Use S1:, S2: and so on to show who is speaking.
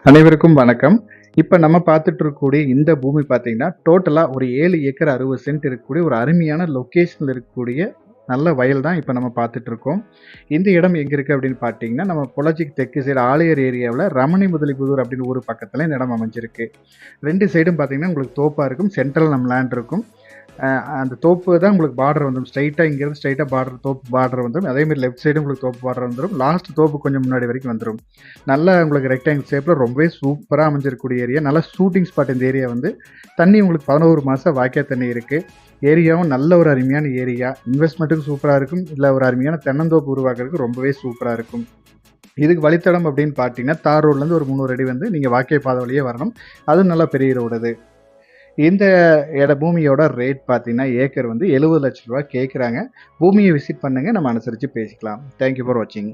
S1: அனைவருக்கும் வணக்கம். இப்ப நம்ம பார்த்துட்டு இருக்கக்கூடிய இந்த பூமி பார்த்தீங்கன்னா, டோட்டலா ஒரு 7 ஏக்கர் 60 சென்ட் இருக்கக்கூடிய ஒரு அருமையான லொக்கேஷன்ல இருக்கக்கூடிய நல்ல வயல் தான் இப்ப நம்ம பார்த்துட்டு இருக்கோம். இந்த இடம் எங்க இருக்கு அப்படின்னு பார்த்தீங்கன்னா, நம்ம பொள்ளாச்சிக்கு தெற்கு சைடு ஆழியார் ஏரியாவுல ரமணி முதலிபுதூர் அப்படின்னு ஊர் பக்கத்துல இந்த இடம் அமைஞ்சிருக்கு. 2 சைடும் பார்த்தீங்கன்னா, உங்களுக்கு தோப்பா இருக்கும். சென்ட்ரல் நம்ம லேண்ட் இருக்கும். அந்த தோப்பு தான் உங்களுக்கு பார்டர் வந்துரும். ஸ்ட்ரைட்டா இங்கேருந்து ஸ்ட்ரைட்டா பார்டர் தோப்பு பார்டர் வந்துரும். அதேமாரி லெஃப்ட் சைடும் உங்களுக்கு தோப்பு பார்டர் வந்துரும். லாஸ்ட் தோப்பு கொஞ்சம் முன்னாடி வரைக்கும் வந்துரும். நல்லா உங்களுக்கு ரெக்டாங்கிள் ஷேப்ல ரொம்பவே சூப்பரா அமைஞ்சிருக்கக்கூடிய ஏரியா. நல்ல ஷூட்டிங் ஸ்பாட் இந்த ஏரியா வந்து. தண்ணி உங்களுக்கு 11 மாசம் வாய்க்கா தண்ணி இருக்கு. ஏரியாவும் நல்ல ஒரு அருமையான ஏரியா. இன்வெஸ்ட்மெண்ட்டுக்கு சூப்பரா இருக்கும். இல்ல ஒரு அருமையான தென்னந்தோப்பு உருவாக்குறதுக்கு ரொம்பவே சூப்பரா இருக்கும். இதுக்கு வழித்தடம் அப்படின்னு பார்த்தீங்கன்னா, தார் ரோட்லேருந்து ஒரு 300 அடி வந்து நீங்க வாய்க்கை பாதை வழியே வரணும். அதுவும் நல்லா பெரிய ரோடு அது. இந்த பூமியோட ரேட் பார்த்தீங்கன்னா, ஏக்கர் வந்து ரூ. 70,00,000 கேட்குறாங்க. பூமிய விசிட் பண்ணுங்க. நம்ம அனுசரிச்சு பேசிக்கலாம். தேங்க் யூ ஃபார் வாட்சிங்.